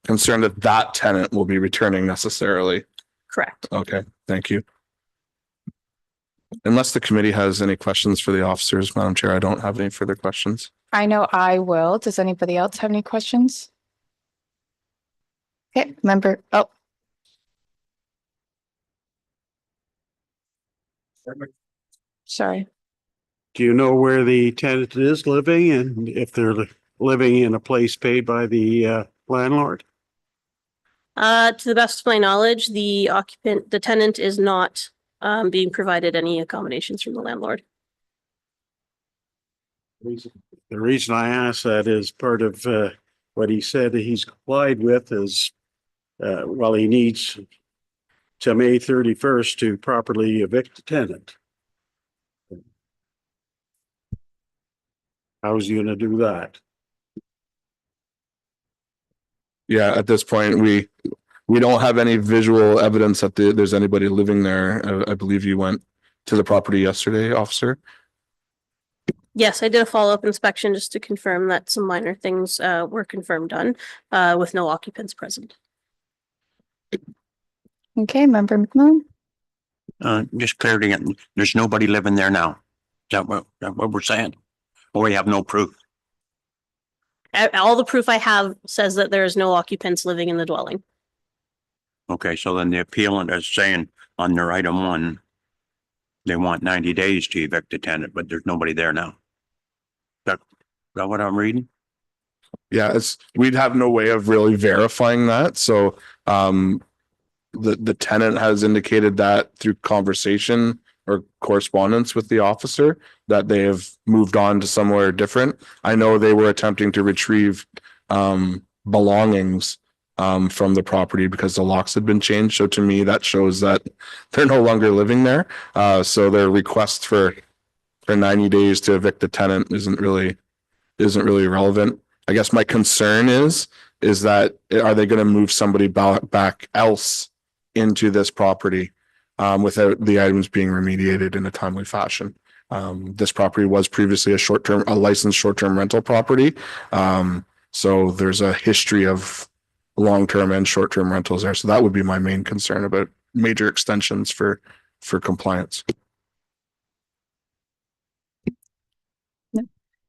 concern that that tenant will be returning necessarily. Correct. Okay, thank you. Unless the committee has any questions for the officers, Madam Chair, I don't have any further questions. I know I will. Does anybody else have any questions? Okay, sorry. Do you know where the tenant is living and if they're living in a place paid by the landlord? To the best of my knowledge, the tenant is not being provided any accommodations from the landlord. The reason I ask that is part of what he said that he's complied with is he needs to May 31st to properly evict the tenant. How's he gonna do that? Yeah, at this point, we don't have any visual evidence that there's anybody living there. I believe you went to the property yesterday, officer. Yes, I did a follow-up inspection just to confirm that some minor things were confirmed done with no occupants present. Okay, Member McMillan. Just clarity, there's nobody living there now. Is that what we're saying? Or we have no proof? All the proof I have says that there is no occupants living in the dwelling. Okay, so then the appellant is saying on their item 1, they want 90 days to evict the tenant, but there's nobody there now. Is that what I'm reading? Yeah, we'd have no way of really verifying that. So the tenant has indicated that through conversation or correspondence with the officer that they have moved on to somewhere different. I know they were attempting to retrieve belongings from the property because the locks had been changed. So to me, that shows that they're no longer living there. So their request for 90 days to evict the tenant isn't really relevant. I guess my concern is that are they going to move somebody back else into this property without the items being remediated in a timely fashion? This property was previously a licensed short-term rental property. So there's a history of long-term and short-term rentals there. So that would be my main concern about major extensions for compliance.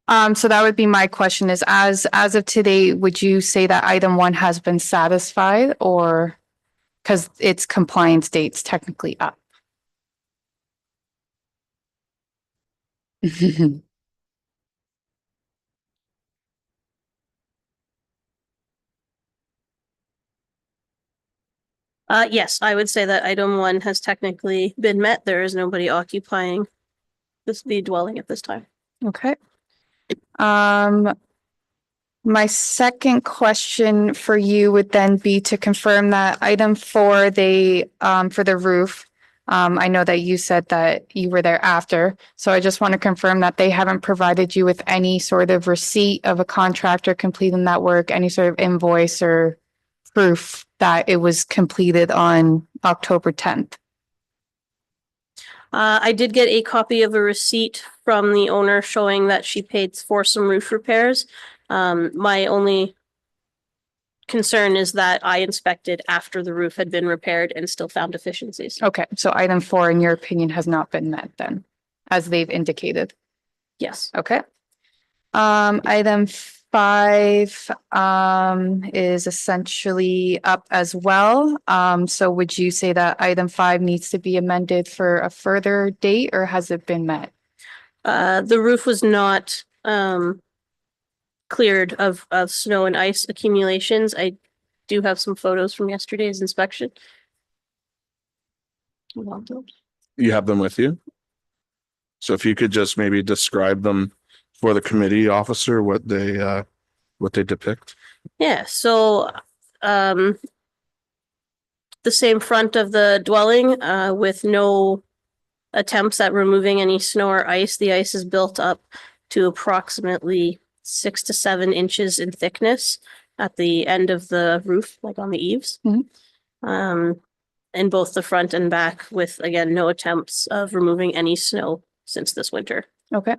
So that would be my question is as of today, would you say that item 1 has been satisfied or because its compliance date's technically up? Yes, I would say that item 1 has technically been met. There is nobody occupying the dwelling at this time. Okay. My second question for you would then be to confirm that item 4, for the roof. I know that you said that you were there after, so I just want to confirm that they haven't provided you with any sort of receipt of a contractor completing that work, any sort of invoice or proof that it was completed on October 10th. I did get a copy of a receipt from the owner showing that she paid for some roof repairs. My only concern is that I inspected after the roof had been repaired and still found deficiencies. Okay, so item 4, in your opinion, has not been met then, as they've indicated. Yes. Okay. Item 5 is essentially up as well. So would you say that item 5 needs to be amended for a further date or has it been met? The roof was not cleared of snow and ice accumulations. I do have some photos from yesterday's inspection. You have them with you? So if you could just maybe describe them for the committee, officer, what they depict. Yeah, so, the same front of the dwelling, with no attempts at removing any snow or ice. The ice is built up to approximately 6 to 7 inches in thickness at the end of the roof, like on the eaves. Mhm. In both the front and back with, again, no attempts of removing any snow since this winter. Okay.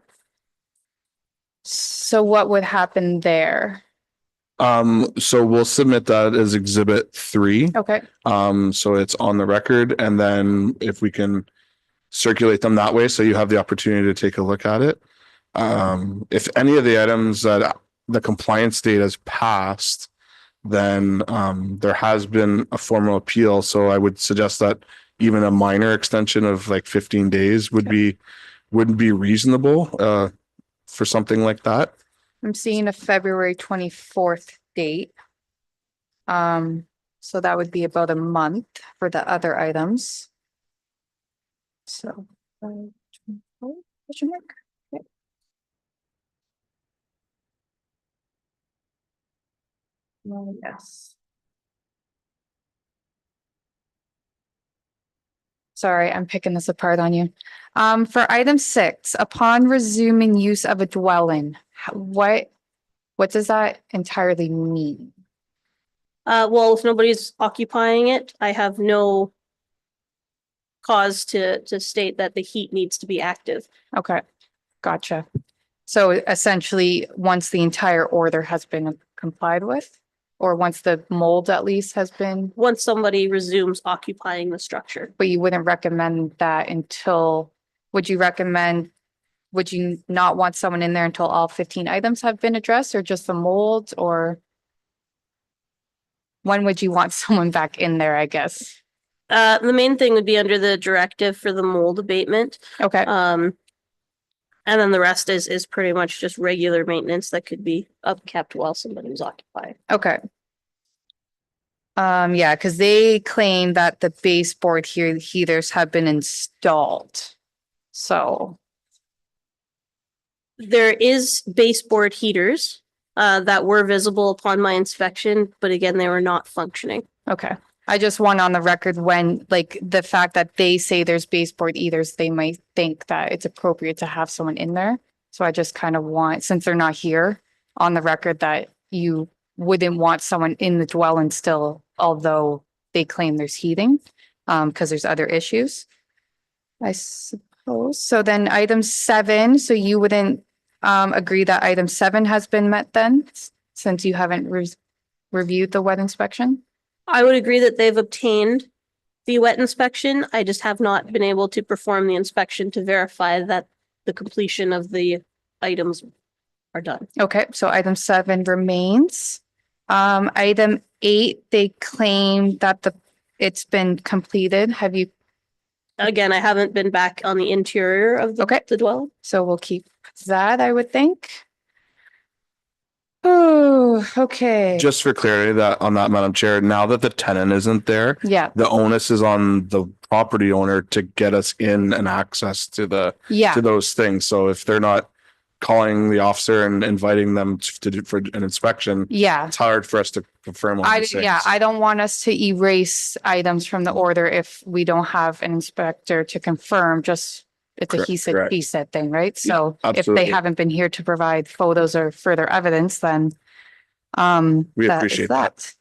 So what would happen there? So we'll submit that as exhibit 3. Okay, So it's on the record, and then if we can circulate them that way, so you have the opportunity to take a look at it. If any of the items that the compliance date has passed, then there has been a formal appeal. So I would suggest that even a minor extension of like 15 days wouldn't be reasonable for something like that. I'm seeing a February 24th date. So that would be about a month for the other items. So. 24, question mark? Okay. Yes. Sorry, I'm picking this apart on you. For item 6, upon resuming use of a dwelling, what does that entirely mean? Well, if nobody's occupying it, I have no cause to state that the heat needs to be active. Okay, gotcha. So essentially, once the entire order has been complied with, or once the mold at least has been, Once somebody resumes occupying the structure. but you wouldn't recommend that until, would you not want someone in there until all 15 items have been addressed, or just the mold, or when would you want someone back in there, I guess? The main thing would be under the directive for the mold abatement. Okay, And then the rest is pretty much just regular maintenance that could be upkept while somebody was occupied. okay. Yeah, because they claim that the baseboard heaters have been installed. So, There is baseboard heaters that were visible upon my inspection, but again, they were not functioning. okay. I just want on the record when, like, the fact that they say there's baseboard heaters, they might think that it's appropriate to have someone in there. So I just kind of want, since they're not here, on the record that you wouldn't want someone in the dwelling still, although they claim there's heating, because there's other issues. I suppose. So then item 7, so you wouldn't agree that item 7 has been met then, since you haven't reviewed the wet inspection? I would agree that they've obtained the wet inspection. I just have not been able to perform the inspection to verify that the completion of the items are done. Okay, so item 7 remains. Item 8, they claim that it's been completed. Have you, Again, I haven't been back on the interior of Okay. the dwelling. so we'll keep that, I would think. Oh, okay. Just for clarity on that, Madam Chair, now that the tenant isn't there, Yeah, the onus is on the property owner to get us in and access to yeah, those things. So if they're not calling the officer and inviting them to do for an inspection, yeah. it's hard for us to confirm on the Yeah, 6th. I don't want us to erase items from the order if we don't have an inspector to confirm, just it's a he said, Correct. he said thing, right? So if they absolutely. haven't been here to provide photos or further evidence, then We that is appreciate that.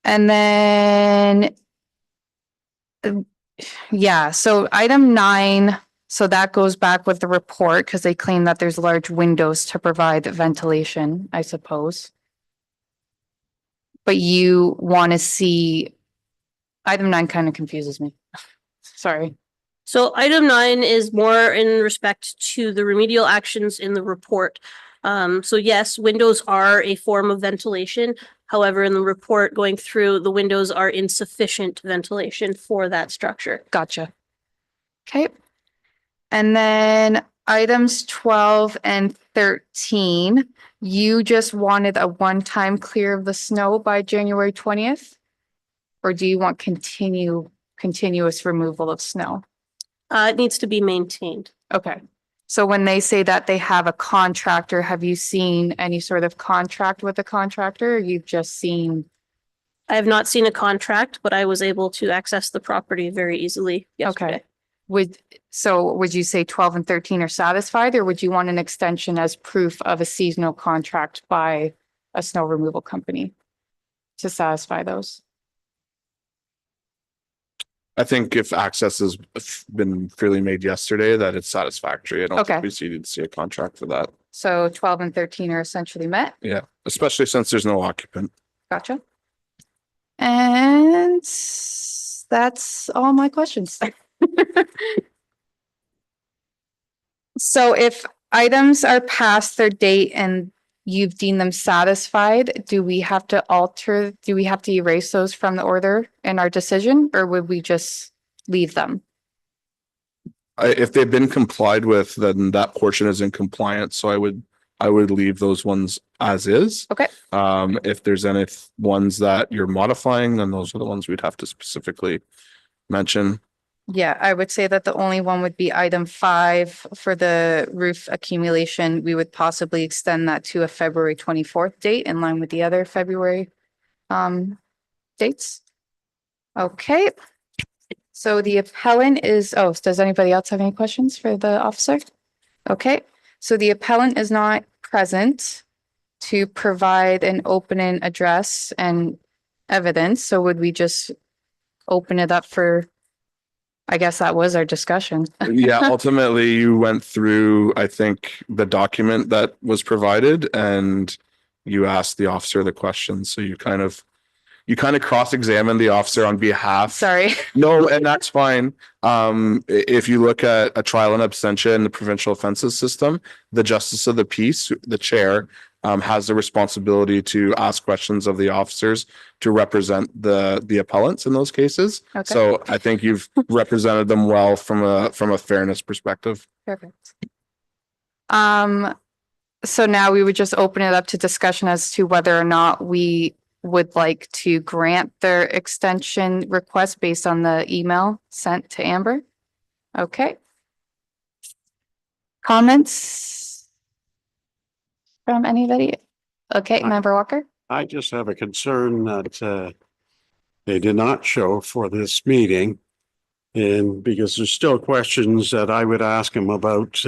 And then yeah, so item 9, so that goes back with the report because they claim that there's large windows to provide ventilation, I suppose. But you want to see, item 9 kind of confuses me. Sorry. So item 9 is more in respect to the remedial actions in the report. So yes, windows are a form of ventilation. However, in the report going through, the windows are insufficient ventilation for that structure. Gotcha. Okay. And then items 12 and 13, you just wanted a one-time clear of the snow by January 20th? Or do you want continuous removal of snow? It needs to be maintained. Okay. So when they say that they have a contractor, have you seen any sort of contract with the contractor? Or you've just seen, I have not seen a contract, but I was able to access the property very easily yesterday. would you say 12 and 13 are satisfied, or would you want an extension as proof of a seasonal contract by a snow removal company to satisfy those? I think if access has been freely made yesterday, that it's satisfactory. I don't Okay. think we need to see a contract for that. So 12 and 13 are essentially met. Yeah, especially since there's no occupant. Gotcha. And that's all my questions. So if items are past their date and you've deemed them satisfied, do we have to erase those from the order in our decision, or would we just leave them? If they've been complied with, then that portion is in compliance. So I would leave those ones as is. Okay. If there's any ones that you're modifying, then those are the ones we'd have to specifically mention. Yeah, I would say that the only one would be item 5 for the roof accumulation. We would possibly extend that to a February 24th date in line with the other February dates. Okay. So the appellant is, does anybody else have any questions for the officer? Okay, so the appellant is not present to provide an opening address and evidence. So would we just open it up for, I guess that was our discussion. Yeah, ultimately you went through, I think, the document that was provided and you asked the officer the questions. So you kind of cross-examined the officer on behalf. Sorry. No, and that's fine. If you look at a trial in absentia in the provincial offenses system, the justice of the peace, the chair, has the responsibility to ask questions of the officers to represent the appellants in those cases. Okay. So I think you've represented them well from a fairness perspective. Perfect. So now we would just open it up to discussion as to whether or not we would like to grant their extension request based on the email sent to Amber. Okay. Comments from anybody? Okay, Member Walker? I just have a concern that they did not show for this meeting. And because there's still questions that I would ask them about,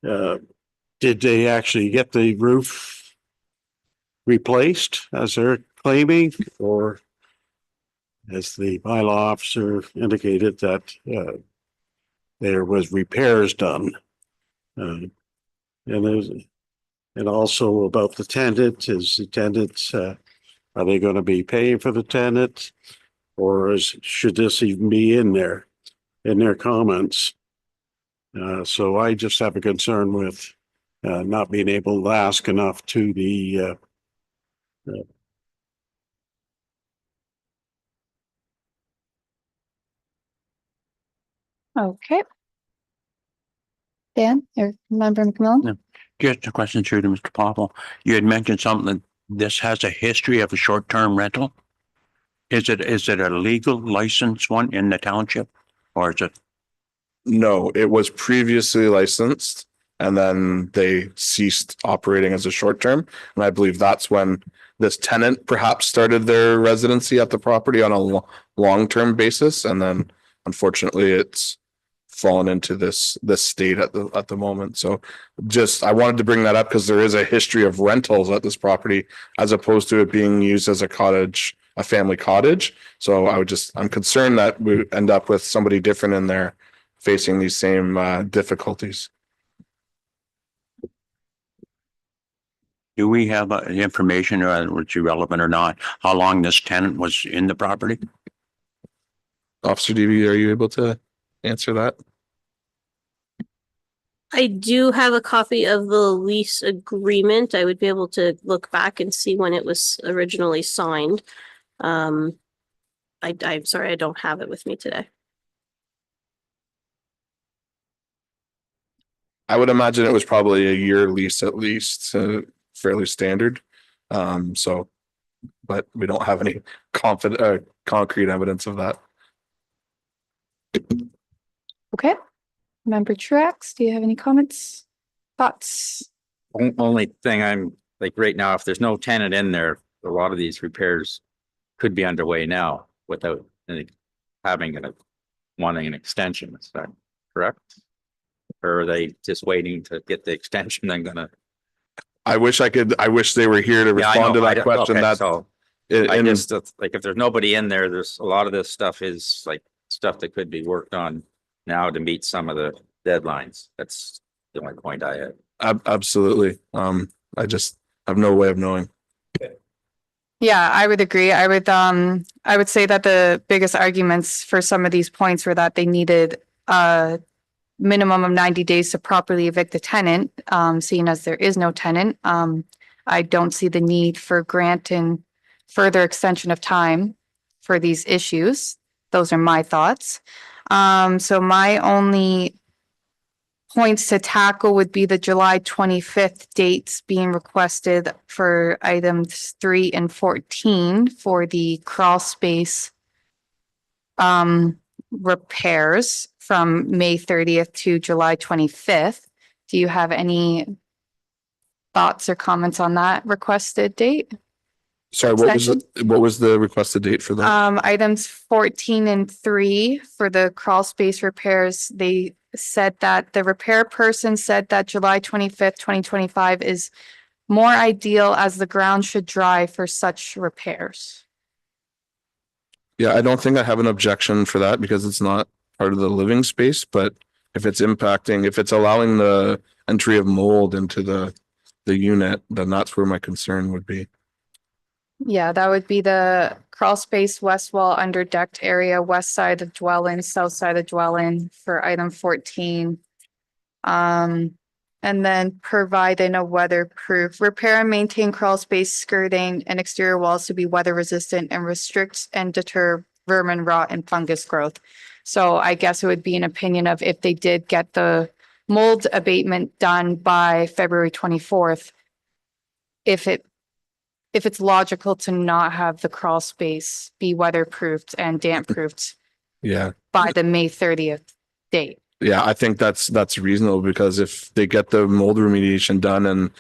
did they actually get the roof replaced as they're claiming, or as the bylaw officer indicated that there was repairs done? And also about the tenant, is the tenant, are they going to be paying for the tenant, or should this even be in their comments? So I just have a concern with not being able to ask enough to the Okay. Dan or Member McMillan? No. Just a question through to Mr. Popple. You had mentioned something, this has a history of a short-term rental. Is it a legal license one in the township, or is it? No, it was previously licensed and then they ceased operating as a short term. And I believe that's when this tenant perhaps started their residency at the property on a long-term basis. And then unfortunately it's fallen into this state at the moment. So just, I wanted to bring that up because there is a history of rentals at this property as opposed to it being used as a cottage, a family cottage. So I'm concerned that we end up with somebody different in there facing these same difficulties. Do we have information, or it's irrelevant or not, how long this tenant was in the property? Officer DB, are you able to answer that? I do have a copy of the lease agreement. I would be able to look back and see when it was originally signed. I'm sorry, I don't have it with me today. I would imagine it was probably a year lease at least, fairly standard. So, but we don't have any concrete evidence of that. Okay. Member Truax, do you have any comments? Thoughts? Only thing I'm like right now, if there's no tenant in there, a lot of these repairs could be underway now without wanting an extension. Is that correct? Or are they just waiting to get the extension and gonna? I wish they were here to Yeah, I respond to know. that question. Okay, That, so I just, like, if there's nobody in there, there's a lot of this stuff is like stuff that could be worked on now to meet some of the deadlines. That's the only point I had. absolutely. I just have no way of knowing. Yeah, I would agree. I would say that the biggest arguments for some of these points were that they needed a minimum of 90 days to properly evict the tenant, seeing as there is no tenant. I don't see the need for granting further extension of time for these issues. Those are my thoughts. So my only points to tackle would be the July 25th dates being requested for items 3 and 14 for the crawl space repairs from May 30th to July 25th. Do you have any thoughts or comments on that requested date? Sorry, what was the requested date for that? Items 14 and 3 for the crawl space repairs, they said that the repair person said that July 25th, 2025 is more ideal as the ground should dry for such repairs. Yeah, I don't think I have an objection for that because it's not part of the living space, but if it's allowing the entry of mold into the unit, then that's where my concern would be. Yeah, that would be the crawl space, west wall, underdecked area, west side of dwelling, south side of dwelling for item 14. And then providing a weatherproof repair and maintain crawl space skirting and exterior walls to be weather resistant and restrict and deter vermin rot and fungus growth. So I guess it would be an opinion of if they did get the mold abatement done by February 24th, if it's logical to not have the crawl space be weatherproofed and damp proofed Yeah. by the May 30th date. Yeah, I think that's reasonable because if they get the mold remediation done and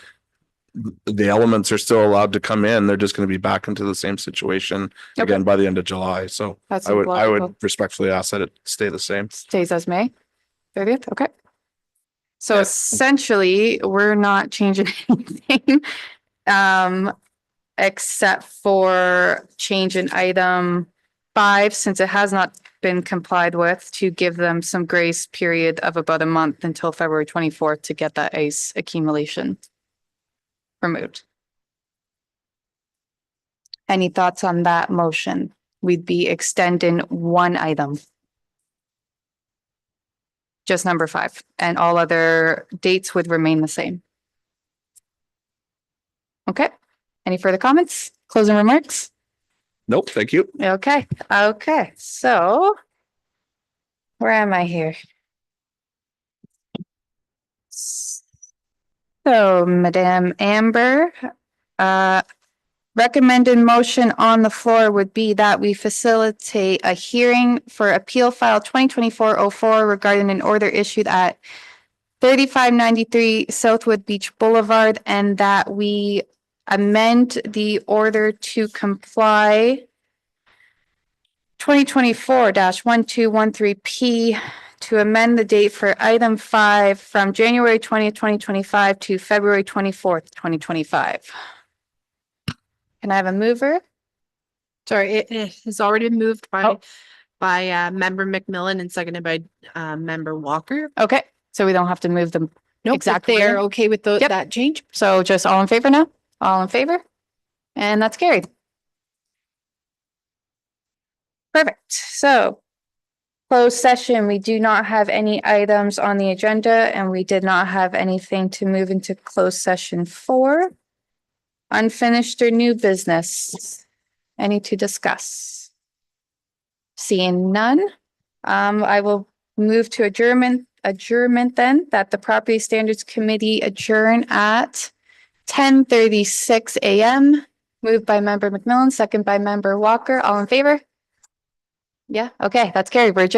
the elements are still allowed to come in, they're just going to be back into the same situation again by the end of July. So That's I logical. would respectfully ask that it stay the same. Stays as May 30th, okay. So essentially, we're not changing anything. Except for change in item 5, since it has not been complied with, to give them some grace period of about a month until February 24th to get that ice accumulation removed. Any thoughts on that motion? We'd be extending one item. Just number 5, and all other dates would remain the same. Okay. Any further comments? Closing remarks? Nope, thank you. Okay, so where am I here? So, Madame Amber, recommended motion on the floor would be that we facilitate a hearing for appeal file 2024-04 regarding an order issued at 3593 Southwood Beach Boulevard, and that we amend the order to comply 2024-1213P to amend the date for item 5 from January 20th, 2025 to February 24th, 2025. Can I have a mover? Sorry, it has already been moved Oh. by member McMillan and seconded by member Walker. Okay, so we don't have to move them. Nope, Exactly. They are okay with Yep. that change. So just all in favor now? All in favor? And that's carried. Perfect. So closed session, we do not have any items on the agenda and we did not have anything to move into closed session for. Unfinished or new business? Any to discuss? Seeing none, I will move to adjournment then, that the Property Standards Committee adjourn at 10:36 a.m. Moved by member McMillan, second by member Walker. All in favor? Yeah, okay, that's carried. We're adjourned.